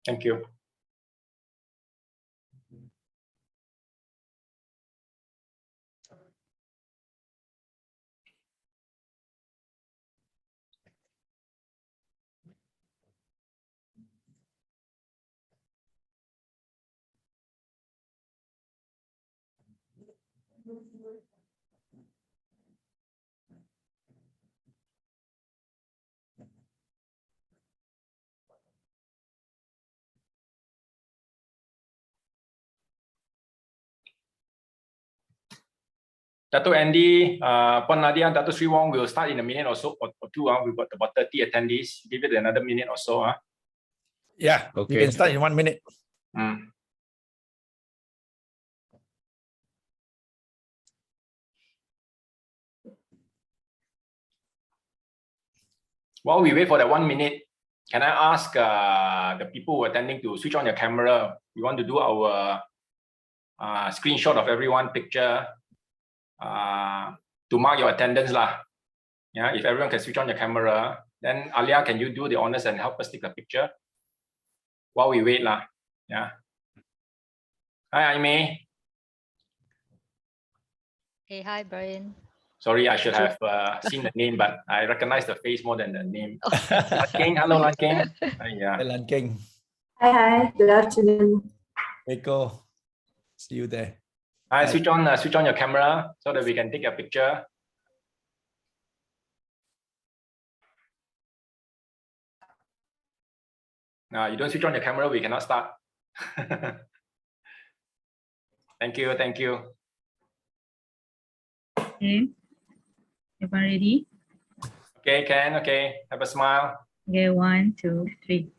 Thank you. Dato' Andy, Puan Nadia, Dato' Sri Wong will start in a minute or so or two. We've got about 30 attendees. Give it another minute or so. Yeah, okay. You can start in 1 minute. While we wait for that 1 minute, can I ask the people who are attending to switch on your camera? We want to do our screenshot of everyone picture to mark your attendance lah. Yeah, if everyone can switch on your camera, then Alia, can you do the honors and help us take a picture while we wait lah? Yeah. Hi, Aimee. Hey, hi, Brian. Sorry, I should have seen the name, but I recognize the face more than the name. Lan Keng, hello, Lan Keng. Yeah. Hey, Lan Keng. Hi, good afternoon. Eiko, see you there. Hi, switch on your camera so that we can take a picture. Now, you don't switch on your camera, we cannot start. Thank you, thank you. Okay, everyone ready? Okay, Ken, okay, have a smile. Okay, 1, 2, 3.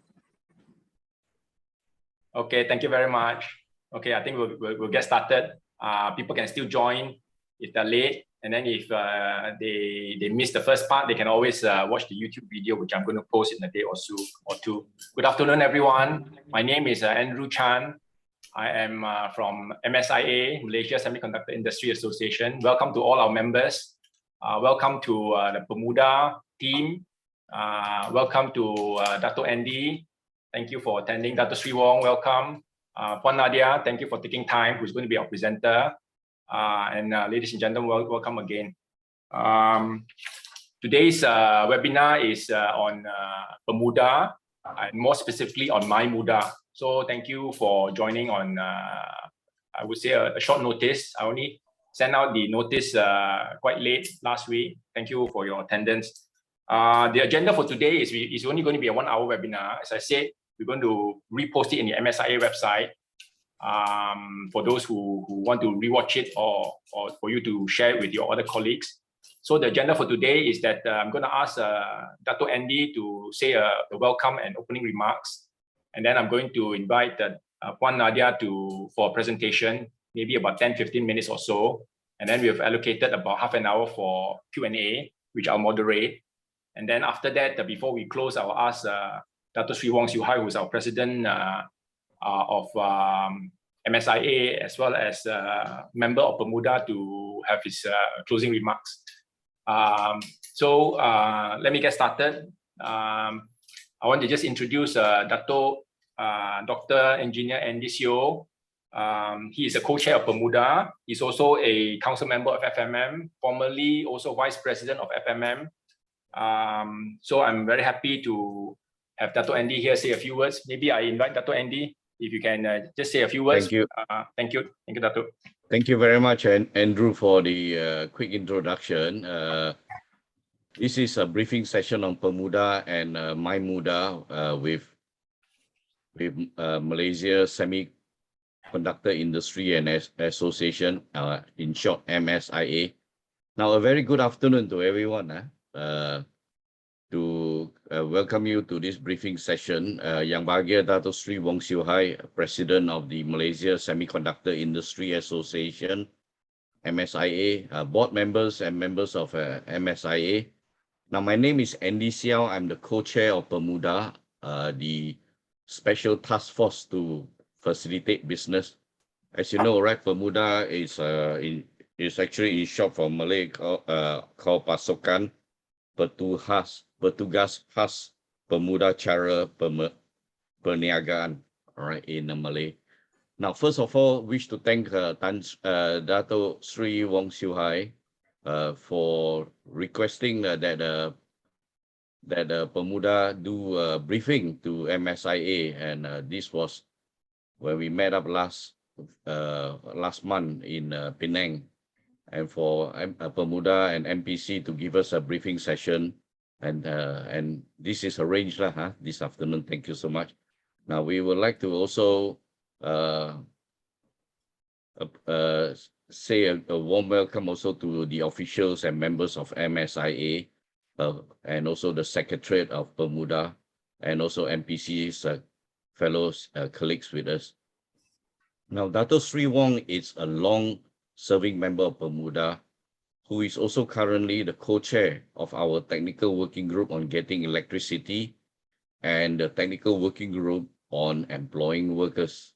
Okay, thank you very much. Okay, I think we'll get started. People can still join if they're late, and then if they miss the first part, they can always watch the YouTube video, which I'm going to post in a day or two. Good afternoon, everyone. My name is Andrew Chan. I am from MSIA, Malaysia Semiconductor Industry Association. Welcome to all our members. Welcome to the Bermuda team. Welcome to Dato' Andy. Thank you for attending. Dato' Sri Wong, welcome. Puan Nadia, thank you for taking time, who's going to be our presenter. And ladies and gentlemen, welcome again. Today's webinar is on Bermuda, and more specifically on MyMudah. So thank you for joining on, I would say, a short notice. I only sent out the notice quite late last week. Thank you for your attendance. The agenda for today is only going to be a 1-hour webinar. As I said, we're going to repost it in the MSIA website for those who want to rewatch it or for you to share it with your other colleagues. So the agenda for today is that I'm going to ask Dato' Andy to say the welcome and opening remarks. And then I'm going to invite Puan Nadia for a presentation, maybe about 10-15 minutes or so. And then we have allocated about half an hour for Q&A, which I'll moderate. And then after that, before we close, I'll ask Dato' Sri Wong Siu Hai, who's our president of MSIA, as well as member of Bermuda, to have his closing remarks. So let me get started. I want to just introduce Dato' Dr. Engineer Andy Seo. He is a co-chair of Bermuda. He's also a council member of FMM, formerly also vice president of FMM. So I'm very happy to have Dato' Andy here say a few words. Maybe I invite Dato' Andy, if you can just say a few words. Thank you. Thank you. Thank you, Dato'. Thank you very much, Andrew, for the quick introduction. This is a briefing session on PEMUDAH and MyMudah with Malaysia Semiconductor Industry and Association, in short, MSIA. Now, a very good afternoon to everyone. To welcome you to this briefing session. Yang Bahagia Dato' Sri Wong Siu Hai, President of the Malaysia Semiconductor Industry Association, MSIA, board members and members of MSIA. Now, my name is Andy Siao. I'm the co-chair of PEMUDAH, the special task force to facilitate business. As you know, right, PEMUDAH is actually in short for Malay called Pasukan Petugas Khas Pemuda Cara perniagaan, all right, in Malay. Now, first of all, wish to thank Dato Sri Wong Siu Hai for requesting that PEMUDAH do a briefing to MSIA, and this was when we met up last month in Penang, and for PEMUDAH and MPC to give us a briefing session, and this is arranged this afternoon. Thank you so much. Now we would like to also say a warm welcome also to the officials and members of MSIA, and also the Secretariat of PEMUDAH, and also MPC's fellow colleagues with us. Now, Dato Sri Wong is a long-serving member of PEMUDAH, who is also currently the co-chair of our technical working group on getting electricity and the technical working group on employing workers.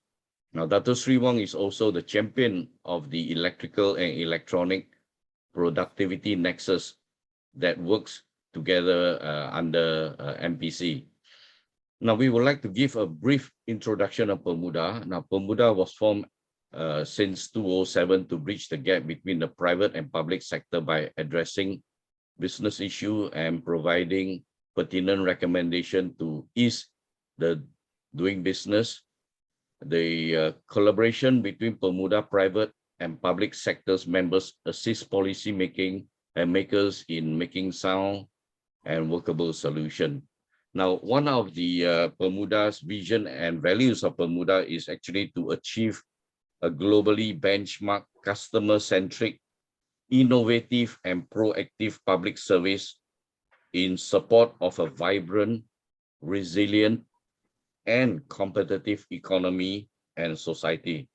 Now, Dato Sri Wong is also the champion of the electrical and electronic productivity nexus that works together under MPC. Now, we would like to give a brief introduction of PEMUDAH. Now, PEMUDAH was formed since 2007 to bridge the gap between the private and public sector by addressing business issue and providing pertinent recommendation to ease the doing business. The collaboration between PEMUDAH private and public sectors members assist policy making and makers in making sound and workable solution. Now, one of the PEMUDAH's vision and values of PEMUDAH is actually to achieve a globally benchmark, customer-centric, innovative and proactive public service in support of a vibrant, resilient, and competitive economy and society.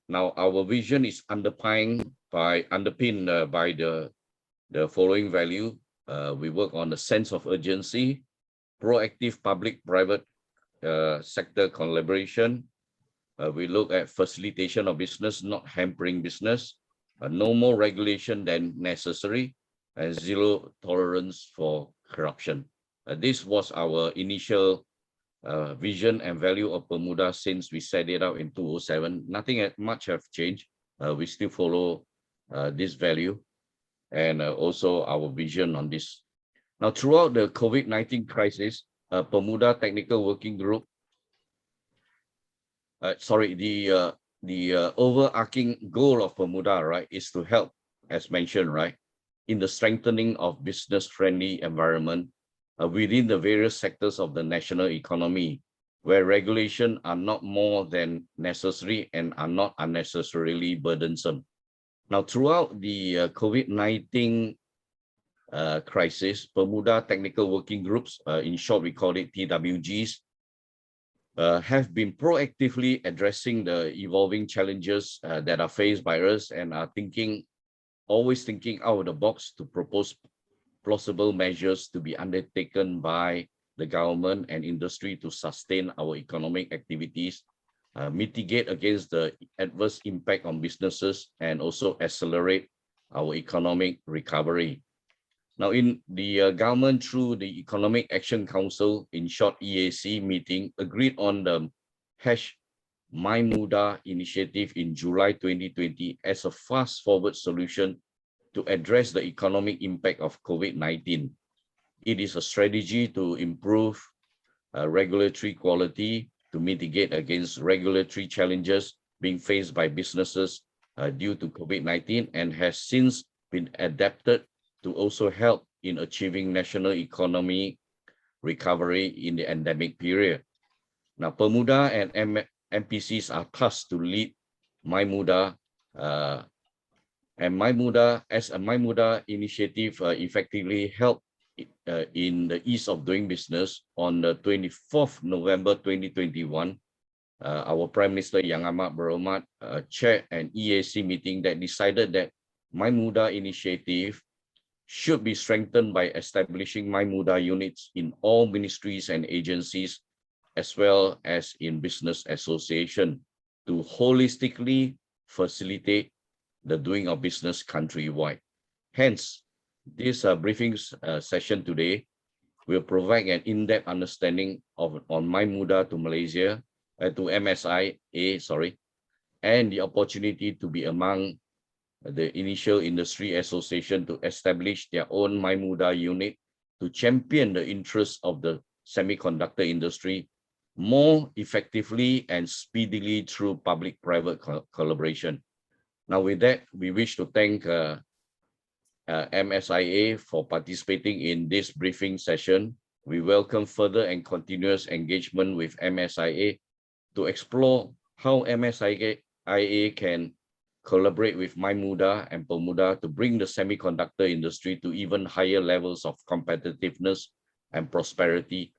Now, our vision is underpinned by the following value. We work on the sense of urgency, proactive public-private sector collaboration. We look at facilitation of business, not hampering business, no more regulation than necessary, and zero tolerance for corruption. This was our initial vision and value of PEMUDAH since we set it out in 2007. Nothing much have changed. We still follow this value and also our vision on this. Now, throughout the COVID-19 crisis, PEMUDAH Technical Working Group, the overarching goal of PEMUDAH, right, is to help, as mentioned, right, in the strengthening of business-friendly environment within the various sectors of the national economy, where regulation are not more than necessary and are not unnecessarily burdensome. Now, throughout the COVID-19 crisis, PEMUDAH Technical Working Groups, in short, we call it TWGs, have been proactively addressing the evolving challenges that are faced by us and are always thinking out of the box to propose plausible measures to be undertaken by the government and industry to sustain our economic activities, mitigate against the adverse impact on businesses, and also accelerate our economic recovery. Now, in the government, through the Economic Action Council, in short EAC meeting, agreed on the #MyMudah initiative in July 2020 as a fast-forward solution to address the economic impact of COVID-19. It is a strategy to improve regulatory quality, to mitigate against regulatory challenges being faced by businesses due to COVID-19, and has since been adapted to also help in achieving national economy recovery in the endemic period. Now, PEMUDAH and MPCs are tasked to lead MyMudah, and MyMudah initiative effectively helped in the ease of doing business. On the 24th November 2021, our Prime Minister Yang Amat Berhormat chaired an EAC meeting that decided that MyMudah initiative should be strengthened by establishing MyMudah units in all ministries and agencies, as well as in business association, to holistically facilitate the doing of business countrywide. Hence, this briefing session today will provide an in-depth understanding on MyMudah to Malaysia, to MSIA, sorry, and the opportunity to be among the initial industry association to establish their own MyMudah unit to champion the interests of the semiconductor industry more effectively and speedily through public-private collaboration. Now, with that, we wish to thank MSIA for participating in this briefing session. We welcome further and continuous engagement with MSIA to explore how MSIA can collaborate with MyMudah and PEMUDAH to bring the semiconductor industry to even higher levels of competitiveness and prosperity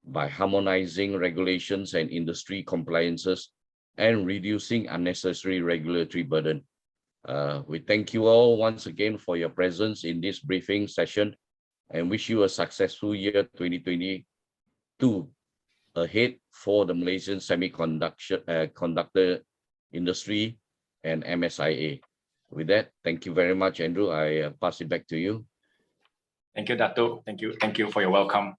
by harmonizing regulations and industry compliances and reducing unnecessary regulatory burden. We thank you all once again for your presence in this briefing session and wish you a successful year 2022 ahead for the Malaysian semiconductor industry and MSIA. With that, thank you very much, Andrew. I pass it back to you. Thank you, Dato'. Thank you for your welcome.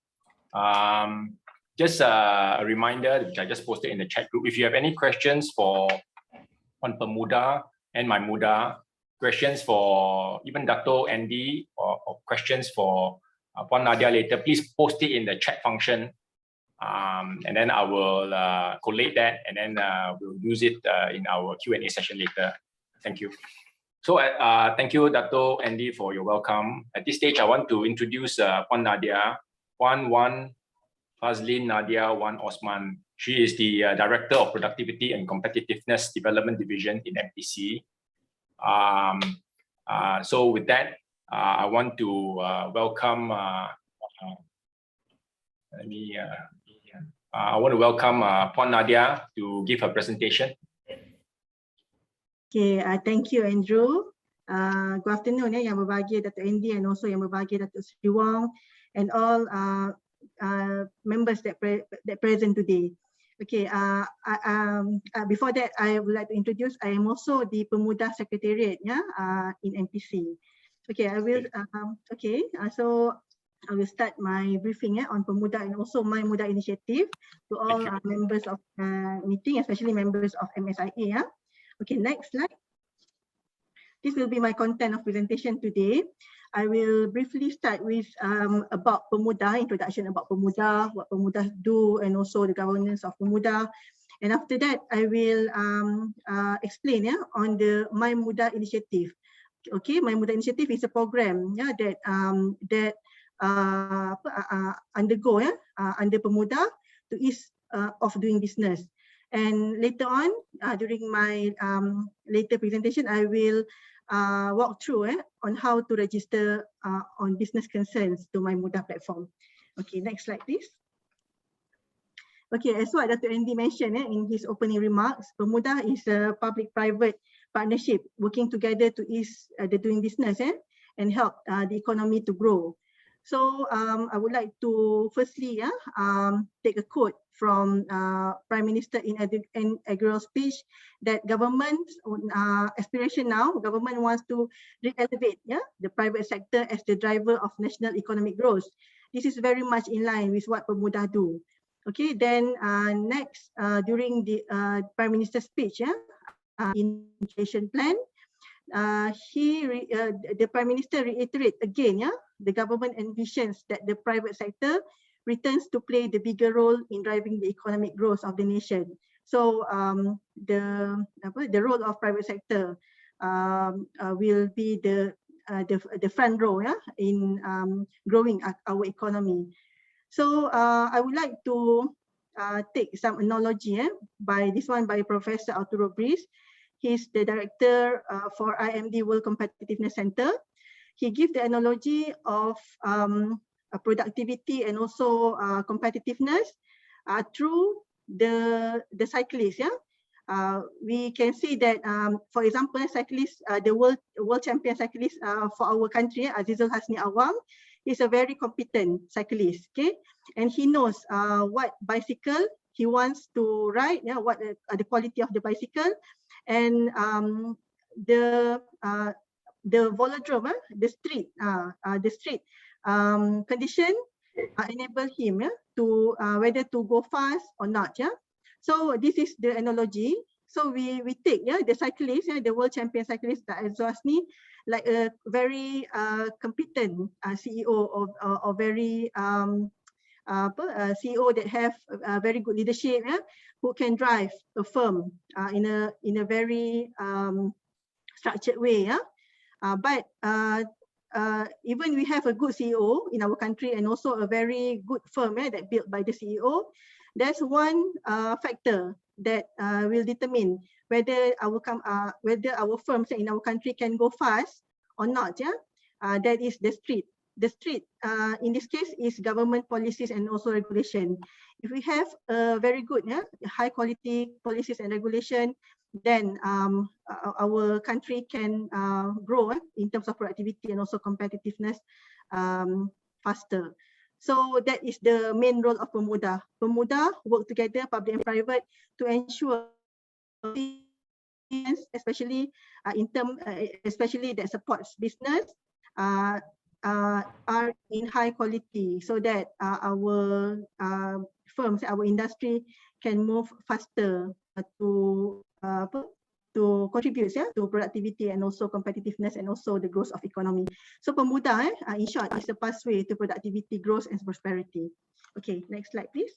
Just a reminder, which I just posted in the chat group. If you have any questions on PEMUDAH and MyMudah, questions for even Dato', Andy, or questions for Puan Nadia later, please post it in the chat function. And then I will collate that, and then we'll use it in our Q&A session later. Thank you. So thank you, Dato', Andy, for your welcome. At this stage, I want to introduce Puan Nadia, Puan Fazlin Nadia Wan Osman. She is the Director of Productivity and Competitiveness Development Division in MPC. So with that, I want to welcome Puan Nadia to give her presentation. Okay, thank you, Andrew. Good afternoon, yang berbahagia Dato' Andy and also yang berbahagia Dato' Sri Wong and all members that present today. Okay, before that, I would like to introduce, I am also the PEMUDAH Secretariat in MPC. Okay, so I will start my briefing on PEMUDAH and also MyMudah initiative to all members of meeting, especially members of MSIA. Okay, next slide. This will be my content of presentation today. I will briefly start with about PEMUDAH, introduction about PEMUDAH, what PEMUDAH do, and also the governance of PEMUDAH. And after that, I will explain on the MyMudah initiative. Okay, MyMudah initiative is a program that undergo under PEMUDAH to ease of doing business. And later on, during my later presentation, I will walk through on how to register on business concerns to MyMudah platform. Okay, next slide, please. Okay, as what Dr. Andy mentioned in his opening remarks, PEMUDAH is a public-private partnership working together to ease the doing business and help the economy to grow. So I would like to firstly take a quote from Prime Minister in inaugural speech that government's aspiration now, government wants to re-elevate the private sector as the driver of national economic growth. This is very much in line with what PEMUDAH do. Okay, then next, during the Prime Minister's speech in inflation plan, the Prime Minister reiterate again, the government envisions that the private sector returns to play the bigger role in driving the economic growth of the nation. So the role of private sector will be the front row in growing our economy. So I would like to take some analogy by Professor Arturo Briz. He's the director for IMD World Competitiveness Center. He gives the analogy of productivity and also competitiveness through the cyclists. We can see that, for example, cyclists, the world champion cyclist for our country, Azizul Hasni Awang, is a very competent cyclist. Okay, and he knows what bicycle he wants to ride, what the quality of the bicycle, and the velodrome, the street condition enable him to whether to go fast or not. So this is the analogy. So we take the cyclist, the world champion cyclist Azwasni, like a very competent CEO or very CEO that have very good leadership, who can drive a firm in a very structured way. But even we have a good CEO in our country and also a very good firm that built by the CEO, there's one factor that will determine whether our firms in our country can go fast or not. That is the street. The street in this case is government policies and also regulation. If we have very good, high quality policies and regulation, then our country can grow in terms of productivity and also competitiveness faster. So that is the main role of PEMUDAH. PEMUDAH work together, public and private, to ensure, especially especially that supports business, are in high quality, so that our firms, our industry can move faster to contribute to productivity and also competitiveness and also the growth of economy. So PEMUDAH, in short, is the pathway to productivity, growth and prosperity. Okay, next slide, please.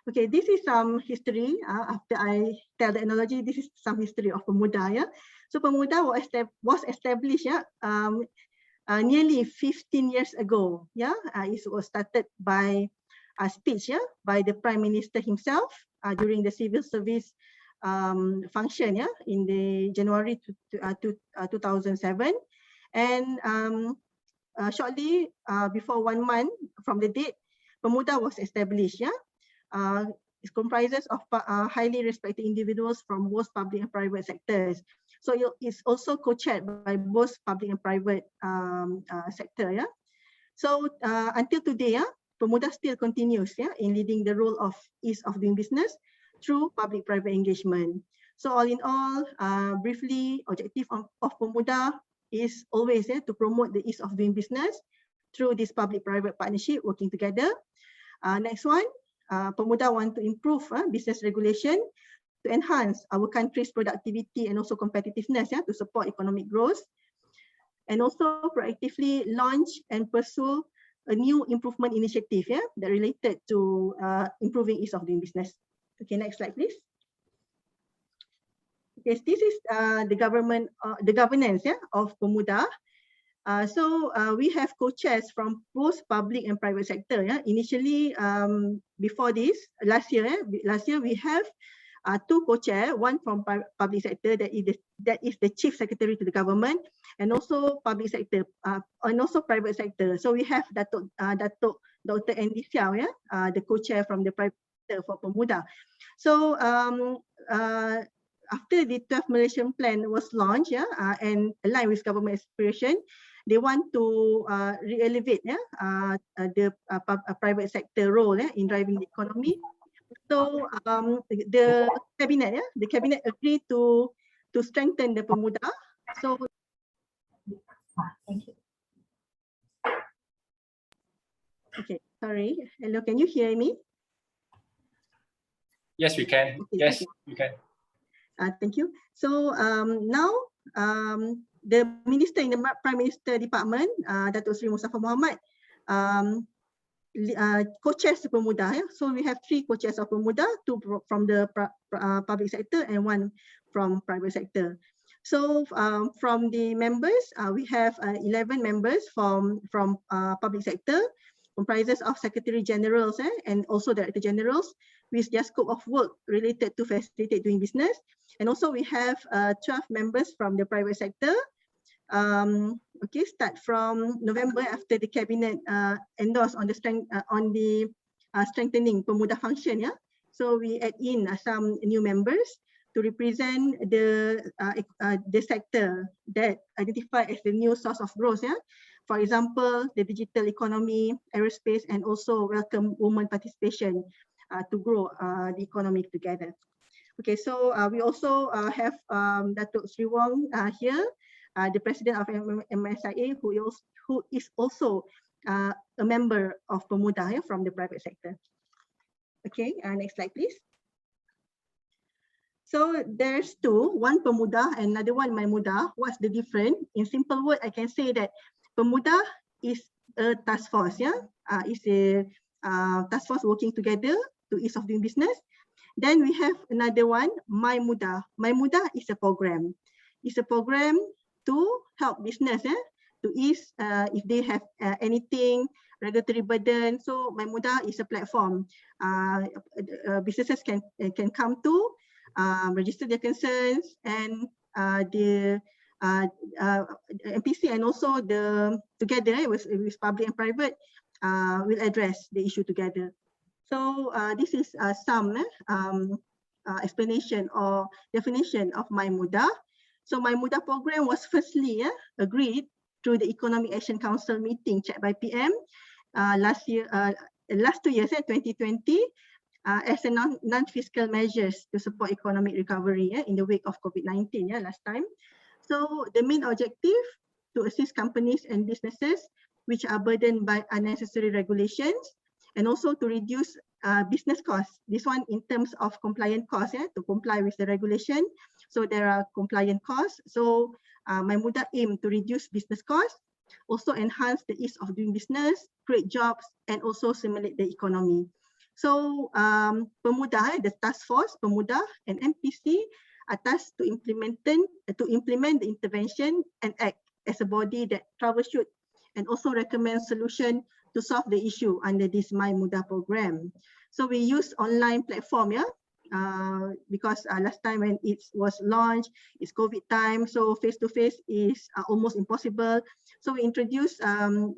Okay, this is some history. After I tell the analogy, this is some history of PEMUDAH. So PEMUDAH was established nearly 15 years ago. It was started by a speech by the Prime Minister himself during the civil service function in the January 2007, and shortly before 1 month from the date, PEMUDAH was established. It comprises of highly respected individuals from both public and private sectors. So it's also co-chaired by both public and private sector. So until today, PEMUDAH still continues in leading the role of ease of doing business through public-private engagement. So all in all, briefly, objective of PEMUDAH is always to promote the ease of doing business through this public-private partnership working together. Next one, PEMUDAH want to improve business regulation to enhance our country's productivity and also competitiveness to support economic growth, and also proactively launch and pursue a new improvement initiative that related to improving ease of doing business. Okay, next slide, please. Yes, this is the governance of PEMUDAH. So we have co-chairs from both public and private sector. Initially, before this, last year we have two co-chair, one from public sector, that is the chief secretary to the government, and also public sector, and also private sector. So we have Dr. Andy Xiao, the co-chair from the private sector for PEMUDAH. So after the 12th Malaysian Plan was launched, and aligned with government aspiration, they want to re-elevate the private sector role in driving the economy. So the cabinet agreed to strengthen the PEMUDAH. So thank you. Okay, sorry. Hello, can you hear me? Yes, we can. Okay, yes, okay. We can. Thank you. So now the minister in the Prime Minister Department, Datuk Seri Mustafa Mohamad, co-chairs PEMUDAH. So we have 3 co-chairs of PEMUDAH, 2 from the public sector and 1 from private sector. So from the members, we have 11 members from public sector, comprises of Secretary Generals and also Director Generals with their scope of work related to facilitate doing business. And also we have 12 members from the private sector. Okay, start from November after the cabinet endorsed on the strengthening PEMUDAH function. So we add in some new members to represent the sector that identified as the new source of growth. For example, the digital economy, aerospace, and also welcome women participation to grow the economy together. Okay, so we also have Datuk Sri Wong here, the president of MSIA, who is also a member of PEMUDAH from the private sector. Okay, next slide, please. So there's two, one PEMUDAH and another one MyMudah. What's the difference? In simple word, I can say that PEMUDAH is a task force. It's a task force working together to ease of doing business. Then we have another one, MyMudah. MyMudah is a program. It's a program to help business to ease if they have anything, regulatory burden. So MyMudah is a platform. Businesses can come to register their concerns, and the MPC and also the together with public and private will address the issue together. So this is some explanation or definition of MyMudah. So MyMudah program was firstly agreed through the Economic Action Council meeting chaired by PM last 2 years, 2020, as a non-fiscal measures to support economic recovery in the wake of COVID-19 last time. So the main objective to assist companies and businesses which are burdened by unnecessary regulations, and also to reduce business costs. This one in terms of compliant costs, to comply with the regulation. So there are compliant costs. So MyMudah aim to reduce business costs, also enhance the ease of doing business, create jobs, and also stimulate the economy. So PEMUDAH, the task force, PEMUDAH and MPC are tasked to implement the intervention and act as a body that troubleshoot and also recommend solution to solve the issue under this MyMudah program. So we use online platform, because last time when it was launched, it's COVID time, so face-to-face is almost impossible. So we introduced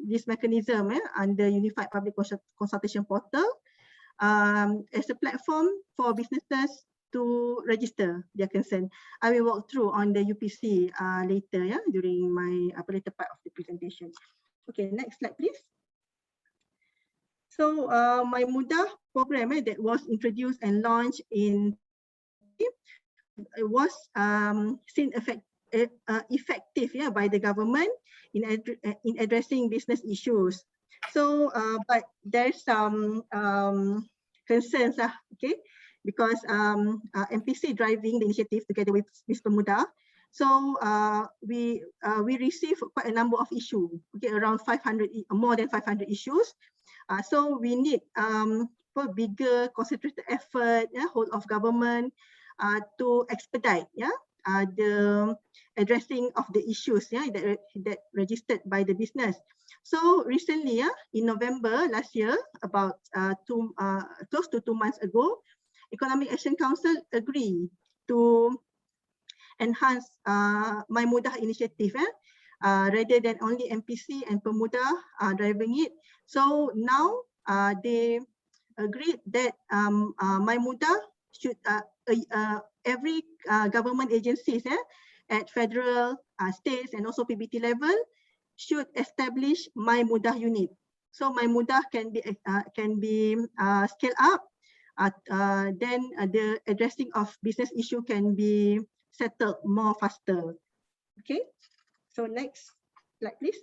this mechanism under Unified Public Consultation Portal as a platform for businesses to register their concern. I will walk through on the UPC later, during my later part of the presentation. Okay, next slide, please. So MyMudah program that was introduced and launched in, it was seen effective by the government in addressing business issues. So, but there's some concerns, okay, because MPC driving the initiative together with PEMUDAH. So we received quite a number of issues, okay, around 500, more than 500 issues. So we need for bigger concentrated effort, whole of government to expedite, the addressing of the issues, that registered by the business. So recently, in November last year, about close to 2 months ago, Economic Action Council agreed to enhance MyMudah initiative, rather than only MPC and PEMUDAH driving it. So now they agreed that MyMudah should every government agencies at federal, states, and also PBT level should establish MyMudah unit. So MyMudah can be scaled up. Then the addressing of business issue can be settled more faster. Okay. So next slide, please.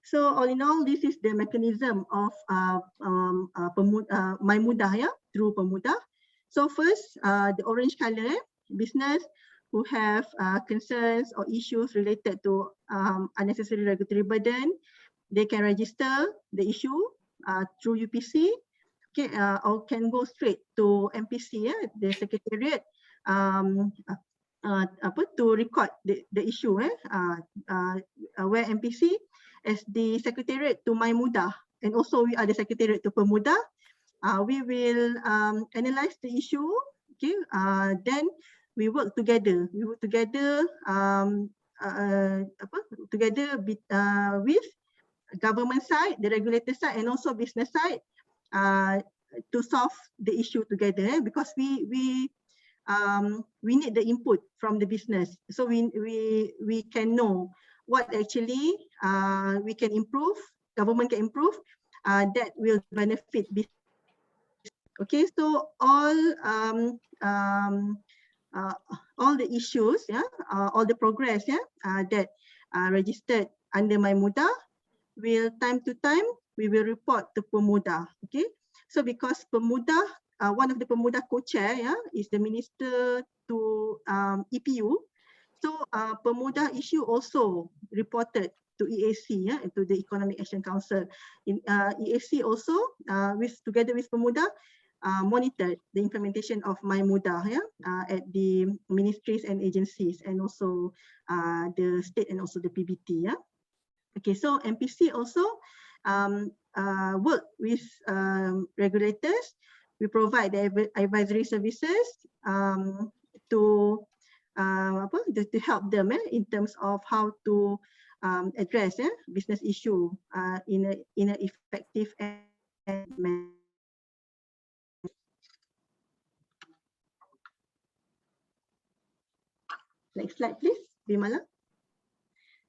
So all in all, this is the mechanism of MyMudah, through PEMUDAH. So first, the orange color, business who have concerns or issues related to unnecessary regulatory burden, they can register the issue through UPC, okay, or can go straight to MPC, the secretariat, to record the issue, where MPC as the secretariat to MyMudah, and also we are the secretariat to PEMUDAH. We will analyze the issue, okay, then we work together. We work together, with government side, the regulator side, and also business side, to solve the issue together. Because we need the input from the business, so we can know what actually we can improve, government can improve, that will benefit business. Okay, so all all the issues, all the progress, that registered under MyMudah, will time to time we will report to PEMUDAH. Okay, so because PEMUDAH, one of the PEMUDAH co-chair, is the minister to EPU. So PEMUDAH issue also reported to EAC, to the Economic Action Council. In EAC also, together with PEMUDAH, monitored the implementation of MyMudah, at the ministries and agencies, and also the state and also the PBT. Okay, so MPC also work with regulators. We provide the advisory services to help them in terms of how to address business issue in a effective manner. Next slide, please, Bimala.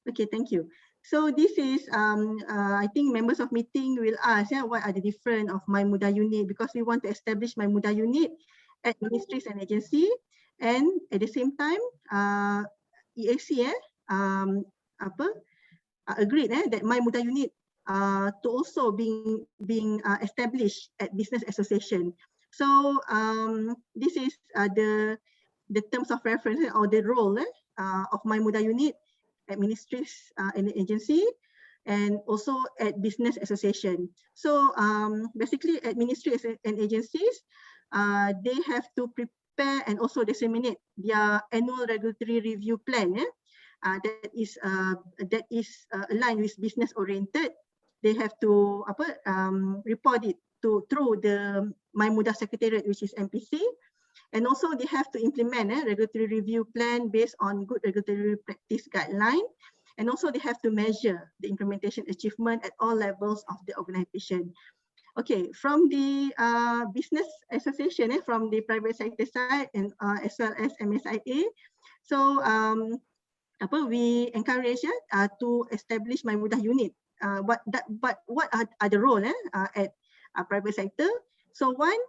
Okay, thank you. So this is, I think members of meeting will ask, what are the different of MyMudah unit, because we want to establish MyMudah unit at ministries and agency, and at the same time, EAC agreed that MyMudah unit to also being established at business association. So this is the terms of reference or the role of MyMudah unit at ministries and agency, and also at business association. So basically at ministries and agencies, they have to prepare and also disseminate their annual regulatory review plan that is aligned with business oriented. They have to report it through the MyMudah Secretariat, which is MPC. And also they have to implement a regulatory review plan based on good regulatory practice guideline. And also they have to measure the implementation achievement at all levels of the organization. Okay, from the business association, from the private sector side, and as well as MSIA. So we encourage to establish MyMudah unit. But what are the role at private sector? So one,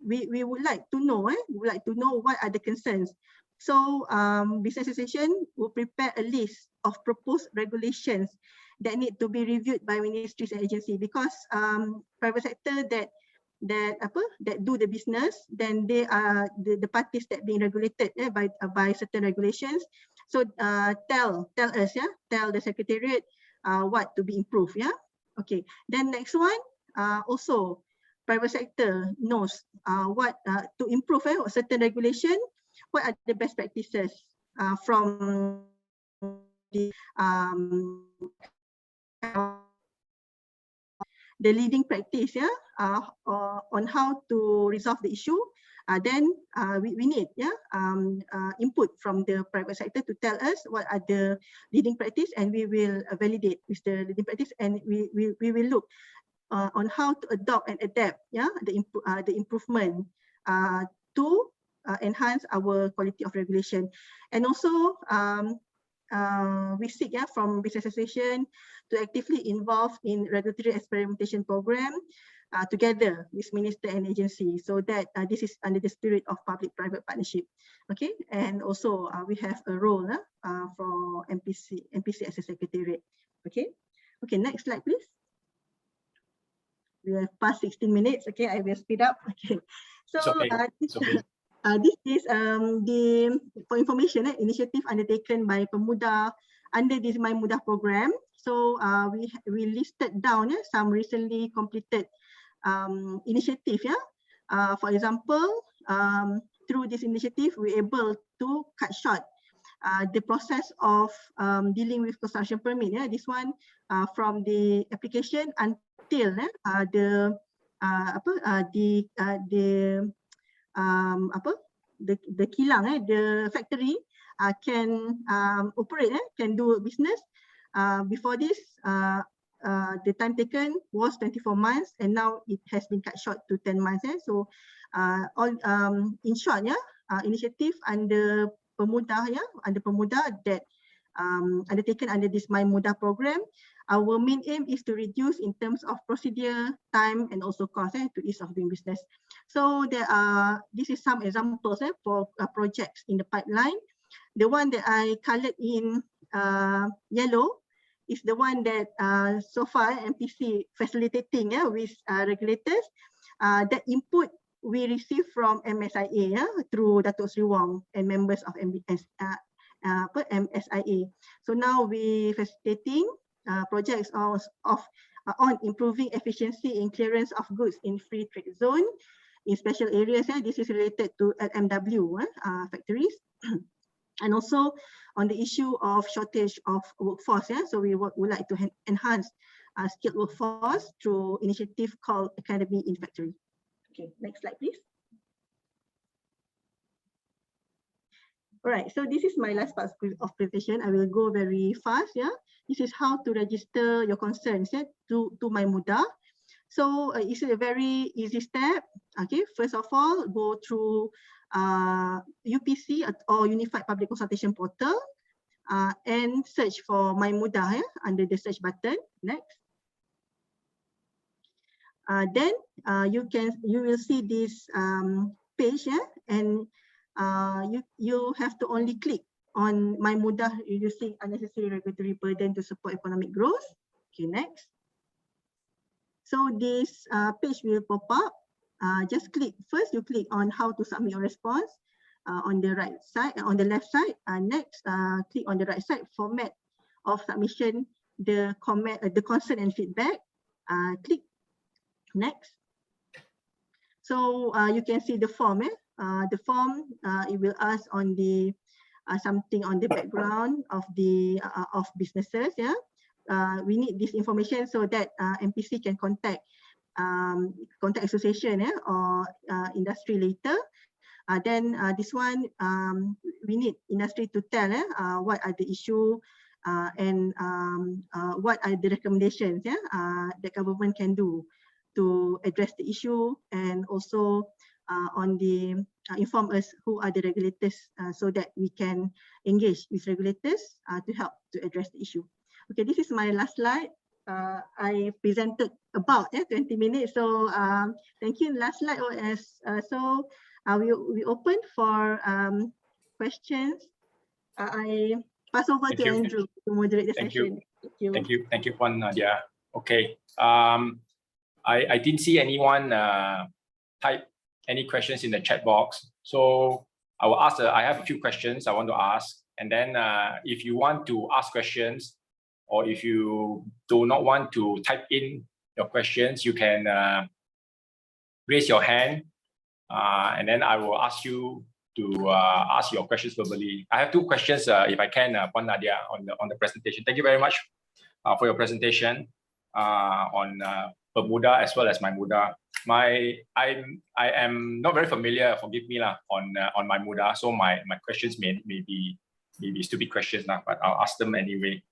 we would like to know, what are the concerns. So business association will prepare a list of proposed regulations that need to be reviewed by ministries and agency, because private sector that do the business, then they are the parties that being regulated by certain regulations. So tell us, tell the secretariat what to be improved. Okay, then next one, also private sector knows what to improve certain regulation. What are the best practices from the leading practice on how to resolve the issue. Then we need input from the private sector to tell us what are the leading practice, and we will validate with the leading practice, and we will look on how to adopt and adapt the improvement to enhance our quality of regulation. And also we seek from business association to actively involve in regulatory experimentation program together with minister and agency, so that this is under the spirit of public-private partnership. Okay, and also we have a role for MPC as a secretariat. Okay, next slide, please. We have passed 16 minutes. Okay, I will speed up. Okay, so this is the for information initiative undertaken by PEMUDAH under this MyMudah program. So we listed down some recently completed initiative. For example, through this initiative, we're able to cut short the process of dealing with construction permit. This one from the application until the kilang, the factory can operate, can do business. Before this, the time taken was 24 months, and now it has been cut short to 10 months. So in short, initiative under PEMUDAH, that undertaken under this MyMudah program. Our main aim is to reduce in terms of procedure, time, and also cost to ease of doing business. So this is some examples for projects in the pipeline. The one that I colored in yellow is the one that so far MPC facilitating with regulators. That input we receive from MSIA through Datuk Sri Wong and members of MSIA. So now we facilitating projects on improving efficiency in clearance of goods in free trade zone in special areas. This is related to LMW factories. And also on the issue of shortage of workforce. So we would like to enhance skilled workforce through initiative called Academy in Factory. Okay, next slide, please. All right, so this is my last part of presentation. I will go very fast. This is how to register your concerns to MyMudah. So it's a very easy step. Okay, first of all, go through UPC or Unified Public Consultation Portal and search for MyMudah under the search button. Next. Then you will see this page and you have to only click on MyMudah reducing unnecessary regulatory burden to support economic growth. Okay, next. So this page will pop up. Just click. First, you click on how to submit your response on the right side, on the left side. Next, click on the right side, format of submission, the comment, the concern and feedback. Click next. So you can see the form. The form it will ask on the something on the background of the of businesses. We need this information so that MPC can contact association or industry later. Then this one we need industry to tell what are the issue and what are the recommendations that government can do to address the issue, and also on the inform us who are the regulators so that we can engage with regulators to help to address the issue. Okay, this is my last slide. I presented about 20 minutes. So thank you. Last slide OS. So we open for questions. I pass over to Andrew to moderate the session. Thank you, Puan Nadia. Okay. I didn't see anyone type any questions in the chat box. So I will ask. I have a few questions I want to ask, and then if you want to ask questions, or if you do not want to type in your questions, you can raise your hand, and then I will ask you to ask your questions verbally. I have two questions, if I can, Puan Nadia, on the presentation. Thank you very much for your presentation on Bermuda as well as MyMudah. I am not very familiar, forgive me, on MyMudah, so my questions may be stupid questions now, but I'll ask them anyway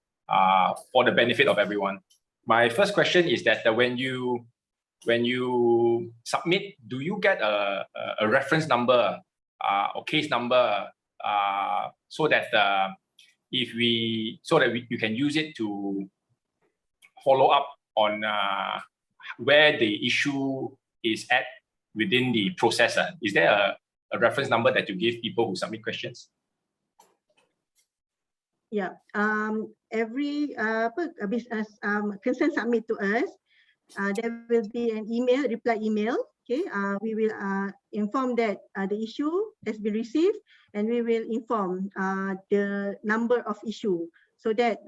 for the benefit of everyone. My first question is that when you submit, do you get a reference number or case number so that you can use it to follow up on where the issue is at within the process? Is there a reference number that you give people who submit questions? Yeah, every business concern submit to us, there will be an email, reply email. Okay, we will inform that the issue has been received, and we will inform the number of issue so that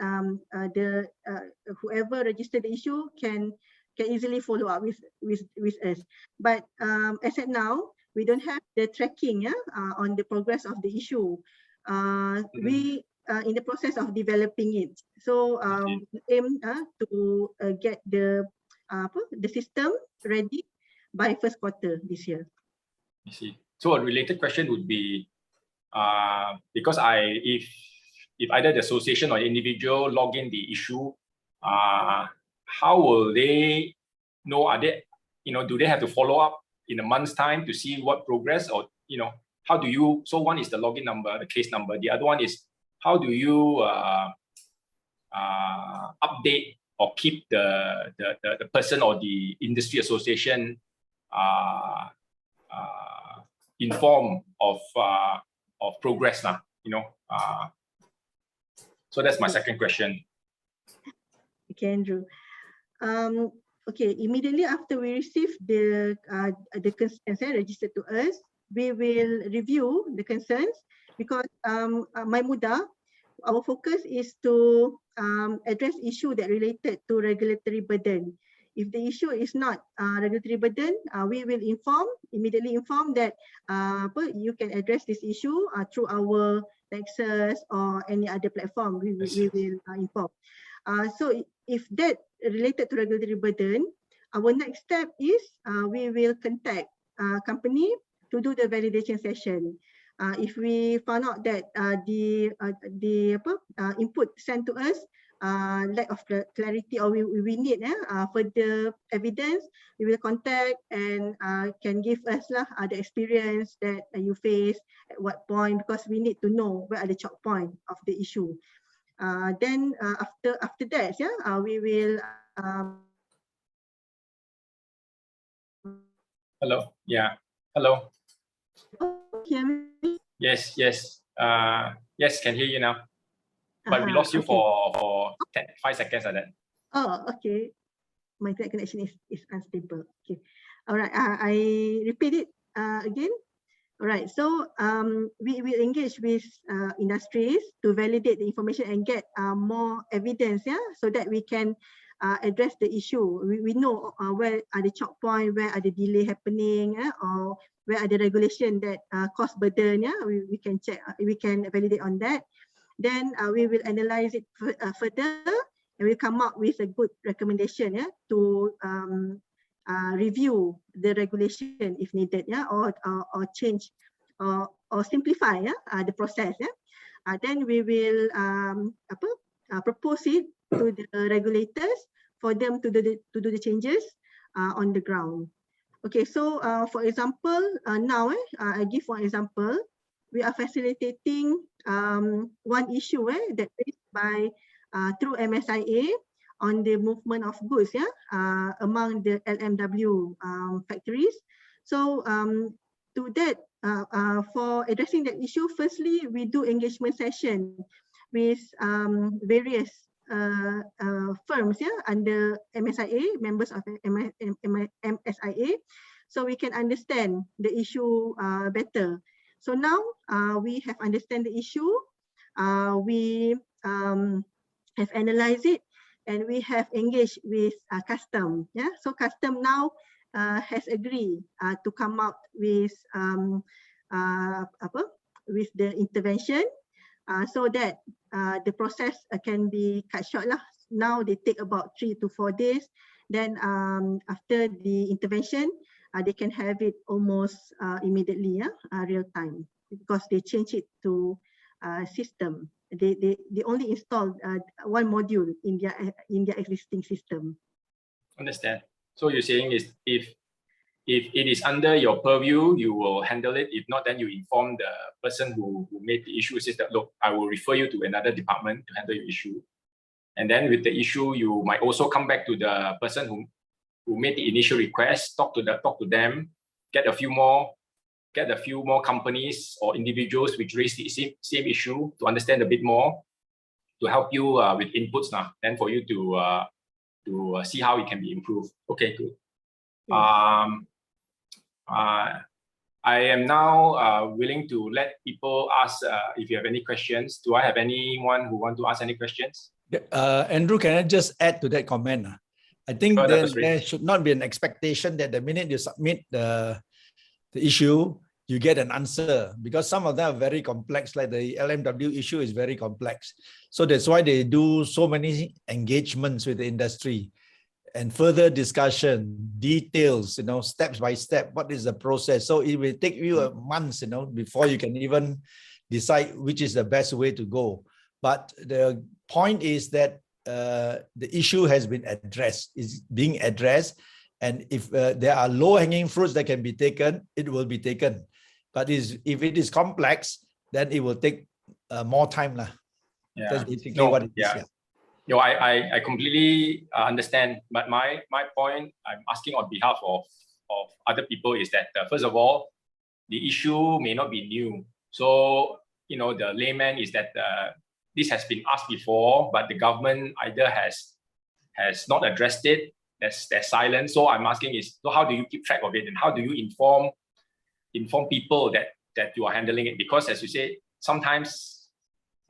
whoever registered the issue can easily follow up with us. But as at now, we don't have the tracking on the progress of the issue. We in the process of developing it. So we aim to get the system ready by first quarter this year. I see. So a related question would be, because if either the association or individual log in the issue, how will they know? Are they, do they have to follow up in a month's time to see what progress, or how do you? So one is the login number, the case number. The other one is how do you update or keep the person or the industry association informed of progress now, so that's my second question. Okay, Andrew. Okay, immediately after we receive the concerns registered to us, we will review the concerns, because MyMudah, our focus is to address issue that related to regulatory burden. If the issue is not regulatory burden, we will immediately inform that you can address this issue through our Nexus or any other platform. We will inform. So if that related to regulatory burden, our next step is we will contact company to do the validation session. If we found out that the input sent to us lack of clarity, or we need further evidence, we will contact and can give us the experience that you face at what point, because we need to know where are the choke point of the issue. Then after that, we will. Hello. Yeah. Hello. Hear me? Yes. Yes. Yes. Can hear you now. But we lost you Okay. for 5 seconds like that. Oh, okay. My internet connection is unstable. Okay. All right. I repeat it again. All right. So we will engage with industries to validate the information and get more evidence, so that we can address the issue. We know where are the choke point, where are the delay happening, or where are the regulation that cause burden. We can check, we can validate on that. Then we will analyze it further, and we'll come up with a good recommendation to review the regulation if needed, or change or simplify the process. Then we will propose it to the regulators for them to do the changes on the ground. Okay, so for example, now I give one example. We are facilitating one issue that raised by through MSIA on the movement of goods among the LMW factories. So to that, for addressing that issue, firstly, we do engagement session with various firms under MSIA, members of MSIA, so we can understand the issue better. So now we have understand the issue, we have analyzed it, and we have engaged with custom. So custom now has agreed to come out with the intervention, so that the process can be cut short lah. Now they take about 3 to 4 days. Then after the intervention, they can have it almost immediately, real time, because they change it to system. They only installed one module in their existing system. Understand. So you're saying is if it is under your purview, you will handle it. If not, then you inform the person who made the issue, says that, look, I will refer you to another department to handle your issue. And then with the issue, you might also come back to the person who made the initial request, talk to them, get a few more companies or individuals which raise the same issue to understand a bit more, to help you with inputs now, and for you to see how it can be improved. Okay, good. Yes. I am now willing to let people ask if you have any questions. Do I have anyone who want to ask any questions? Andrew, can I just add to that comment? I think there should not be an expectation that the minute you submit the issue, you get an answer, because some of them are very complex, like the LMW issue is very complex. So that's why they do so many engagements with the industry and further discussion, details, steps by step, what is the process. So it will take you months, before you can even decide which is the best way to go. But the point is that the issue has been addressed, is being addressed. And if there are low-hanging fruits that can be taken, it will be taken. But if it is complex, then it will take more time. That's basically what it is. Yeah. No, I completely understand, but my point I'm asking on behalf of other people is that first of all, the issue may not be new. So the layman is that this has been asked before, but the government either has not addressed it. They're silent. So I'm asking is, so how do you keep track of it, and how do you inform people that you are handling it? Because as you say, sometimes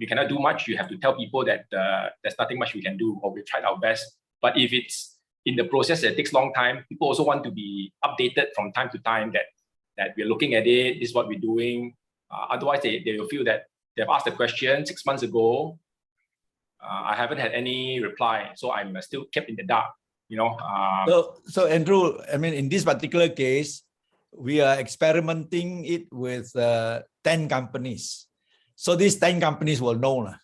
we cannot do much. You have to tell people that there's nothing much we can do, or we've tried our best. But if it's in the process that takes long time, people also want to be updated from time to time that we're looking at it, this is what we're doing. Otherwise, they will feel that they've asked the question 6 months ago. I haven't had any reply, so I'm still kept in the dark. So Andrew, I mean, in this particular case, we are experimenting it with 10 companies. So these 10 companies will know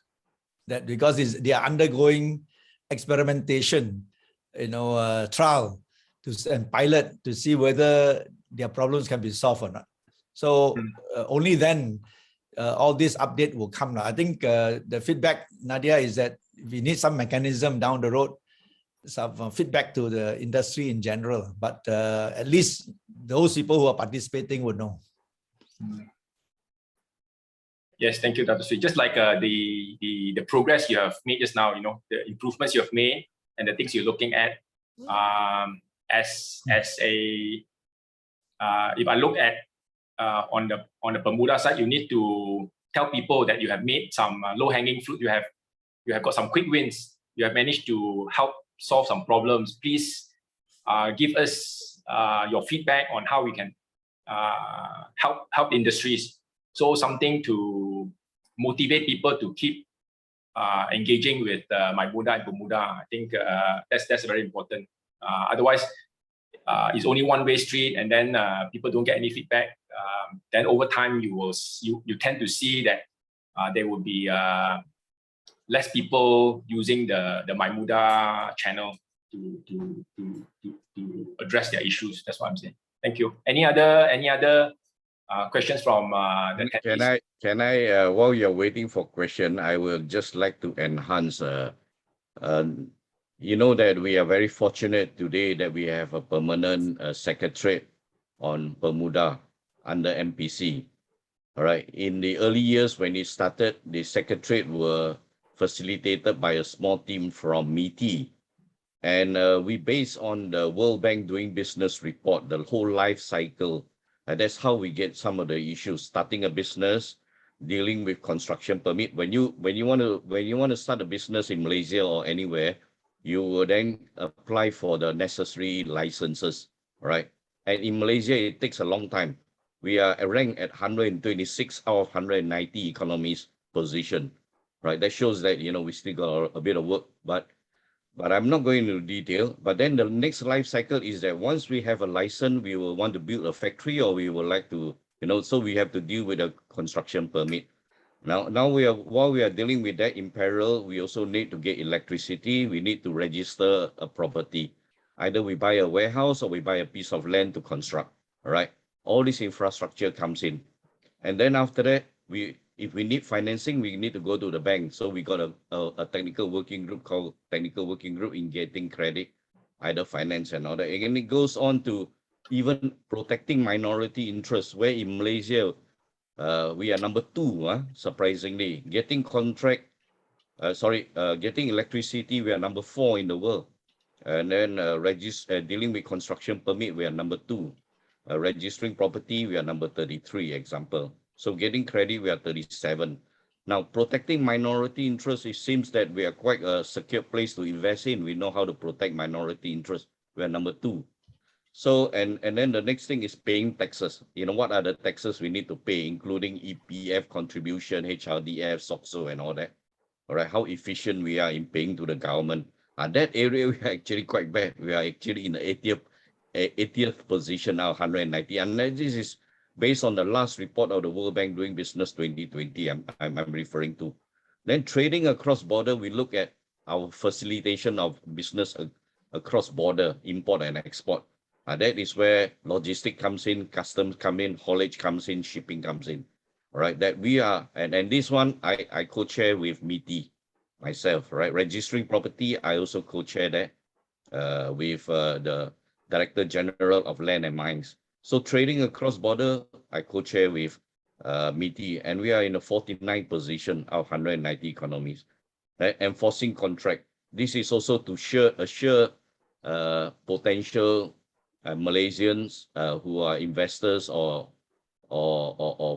that because they are undergoing experimentation, trial and pilot to see whether their problems can be solved or not. So only then all this update will come. I think the feedback, Nadia, is that we need some mechanism down the road, some feedback to the industry in general. But at least those people who are participating would know. Yes, thank you, Dr. Sri. Just like the progress you have made just now, the improvements you have made and the things you're looking at, as a if I look at on the Bermuda side, you need to tell people that you have made some low-hanging fruit. You have got some quick wins. You have managed to help solve some problems. Please give us your feedback on how we can help industries. So something to motivate people to keep engaging with MyMudah and Bermuda. I think that's very important. Otherwise, it's only one-way street, and then people don't get any feedback. Then over time, you tend to see that there will be less people using the MyMudah channel to address their issues. That's what I'm saying. Thank you. Any other questions from the attendees? Can I while you're waiting for question, I would just like to enhance. You know that we are very fortunate today that we have a permanent secretariat on Bermuda under MPC. All right. In the early years when it started, the secretariat were facilitated by a small team from MITI. And we based on the World Bank Doing Business report, the whole life cycle. That's how we get some of the issues. Starting a business, dealing with construction permit. When you want to start a business in Malaysia or anywhere, you will then apply for the necessary licenses, right? And in Malaysia, it takes a long time. We are ranked at 126 out of 190 economies position, right? That shows that we still got a bit of work, but I'm not going into detail. But then the next life cycle is that once we have a license, we will want to build a factory, or we would like to, so we have to deal with a construction permit. Now while we are dealing with that in parallel, we also need to get electricity. We need to register a property. Either we buy a warehouse or we buy a piece of land to construct. All right. All this infrastructure comes in. And then after that, if we need financing, we need to go to the bank. So we got a technical working group called Technical Working Group in getting credit, either finance and all that. And it goes on to even protecting minority interests, where in Malaysia, we are number 2, surprisingly. Getting getting electricity, we are number 4 in the world. And then dealing with construction permit, we are number 2. Registering property, we are number 33, example. So getting credit, we are 37. Now, protecting minority interests, it seems that we are quite a secure place to invest in. We know how to protect minority interests. We are number 2. So, and then the next thing is paying taxes. What are the taxes we need to pay, including EPF contribution, HRDF, SOXO, and all that. All right, how efficient we are in paying to the government. That area, we are actually quite bad. We are actually in the 80th position now, 190. And this is based on the last report of the World Bank Doing Business 2020, I'm referring to. Then trading across border, we look at our facilitation of business across border, import and export. That is where logistics comes in, customs come in, haulage comes in, shipping comes in. right? That we are, and this one I co-chair with MITI myself, right? Registering property, I also co-chair that with the Director General of Land and Mines. So trading across border, I co-chair with MITI, and we are in the 49th position out of 190 economies. Right? Enforcing contract. This is also to assure potential Malaysians who are investors or